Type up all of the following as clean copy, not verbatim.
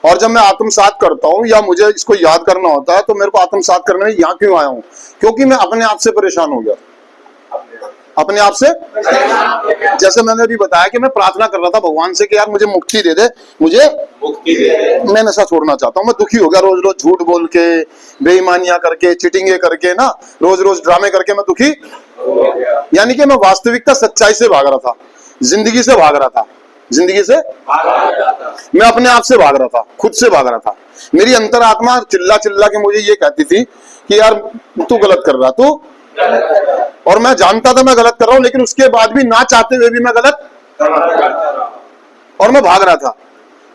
और जब मैं आत्मसात करता हूँ या मुझे इसको याद करना होता है तो मेरे को आत्मसात करने में यहाँ क्यों आया हूँ? क्योंकि मैं अपने आप से परेशान हो गया, अपने आप से। जैसे मैंने अभी बताया कि मैं प्रार्थना कर रहा था भगवान से कि यार मुझे मुक्ति दे दे, मुझे मुक्ति दे दे, मैं नशा छोड़ना चाहता हूँ। मैं दुखी हो गया, रोज रोज झूठ बोल के, बेईमानियां करके, चिटिंगे करके ना, रोज रोज ड्रामे करके मैं दुखी, यानी कि मैं वास्तविकता सच्चाई से भाग रहा था, जिंदगी से भाग रहा था, जिंदगी से मैं अपने आप से भाग रहा था, खुद से भाग रहा था। मेरी अंतरात्मा चिल्ला चिल्ला के मुझे ये कहती थी कि यार तू गलत कर रहा, तू, और मैं जानता था मैं गलत कर रहा हूं, लेकिन उसके बाद भी ना चाहते हुए भी मैं गलत, और मैं भाग रहा था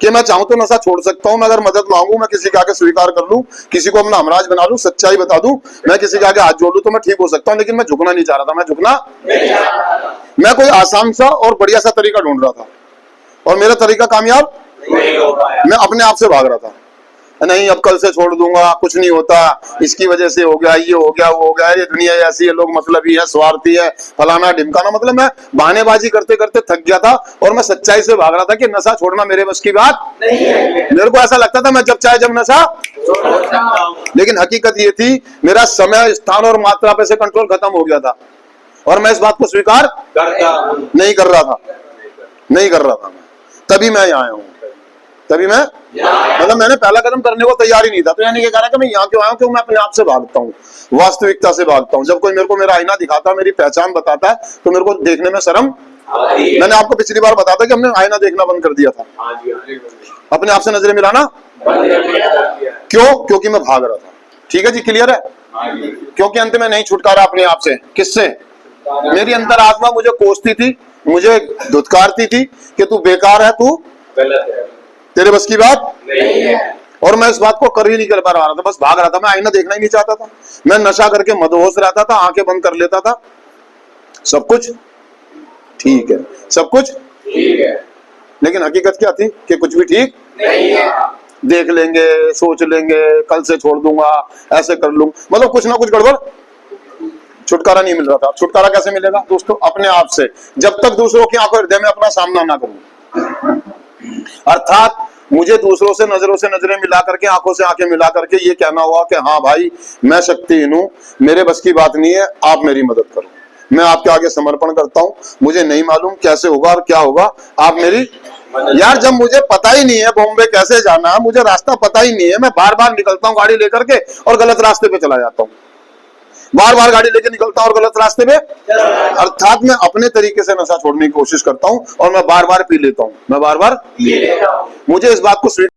कि मैं चाहूं तो नशा छोड़ सकता हूं, मैं अगर मदद मांगू, मैं किसी के आगे स्वीकार कर लूं, किसी को अपना हमराज बना लूं, सच्चाई बता दूं, मैं किसी के आगे हाथ जोड़ लूं तो मैं ठीक हो सकता हूं, लेकिन मैं झुकना नहीं चाह रहा था। मैं झुकना मैं कोई आसान सा और बढ़िया सा तरीका ढूंढ रहा था, और मेरा तरीका कामयाब नहीं हो पाया। मैं अपने आप से भाग रहा था, नहीं अब कल से छोड़ दूंगा, कुछ नहीं होता, इसकी वजह से हो गया, ये हो गया, वो हो गया, ये दुनिया ऐसी है, लोग मतलबी है, स्वार्थी है, फलाना ढिमकाना। मतलब मैं बहानेबाजी करते करते थक गया था, और मैं सच्चाई से भाग रहा था कि नशा छोड़ना मेरे बस की बात नहीं है। मेरे को ऐसा लगता था मैं जब चाहे जब नशा, लेकिन हकीकत ये थी मेरा समय, स्थान और मात्रा पे से कंट्रोल खत्म हो गया था, और मैं इस बात को स्वीकार नहीं कर रहा था, नहीं कर रहा था। तभी मैं यहाँ आया हूँ, तभी मैं मतलब मैंने पहला कदम करने को तैयार ही नहीं था। तो यानी क्या कह रहा कि मैं यहाँ क्यों आया हूँ? क्योंकि मैं अपने आप से भागता हूँ, वास्तविकता से भागता हूँ। जब कोई मेरे को मेरा आईना दिखाता, मेरी पहचान बताता है, तो मेरे को देखने में शर्म। मैंने आपको पिछली बार बताया था कि हमने आईना देखना बंद कर दिया था, अपने आप से नजरें मिलाना। क्यों? क्योंकि मैं भाग रहा था। ठीक है जी, क्लियर है? क्योंकि अंत में नहीं छुटकारा अपने आप से। किससे? मेरी अंतरात्मा मुझे कोसती थी, मुझे धुतकारती थी कि तू बेकार है, तू गलत है, तेरे बस की बात नहीं है। और मैं इस बात को कर ही नहीं कर पा रहा था, बस भाग रहा था। मैं आईना देखना ही नहीं चाहता था, मैं नशा करके मदहोश रहता था, आंखें बंद कर लेता था, सब कुछ ठीक है, सब कुछ ठीक है, लेकिन हकीकत क्या थी कि कुछ भी ठीक नहीं है। देख लेंगे, सोच लेंगे, कल से छोड़ दूंगा, ऐसे कर लूंगा, मतलब कुछ ना कुछ गड़बड़, छुटकारा नहीं मिल रहा था। छुटकारा कैसे मिलेगा दोस्तों? अपने आप से। जब तक दूसरों की आंखों हृदय में अपना सामना ना करूं, अर्थात मुझे दूसरों से नजरें मिला करके, आंखों से आंखें मिला करके ये कहना हुआ कि हाँ भाई मैं शक्तिहीन हूं, मेरे बस की बात नहीं है, आप मेरी मदद करो, मैं आपके आगे समर्पण करता हूं, मुझे नहीं मालूम कैसे होगा और क्या होगा, आप मेरी यार। जब मुझे पता ही नहीं है बॉम्बे कैसे जाना है, मुझे रास्ता पता ही नहीं है, मैं बार बार निकलता हूँ गाड़ी लेकर के और गलत रास्ते पे चला जाता हूँ, बार बार गाड़ी लेके निकलता हूं और गलत रास्ते में, अर्थात मैं अपने तरीके से नशा छोड़ने की कोशिश करता हूं, और मैं बार बार पी लेता हूं, मैं बार बार पी लेता हूं। मुझे इस बात को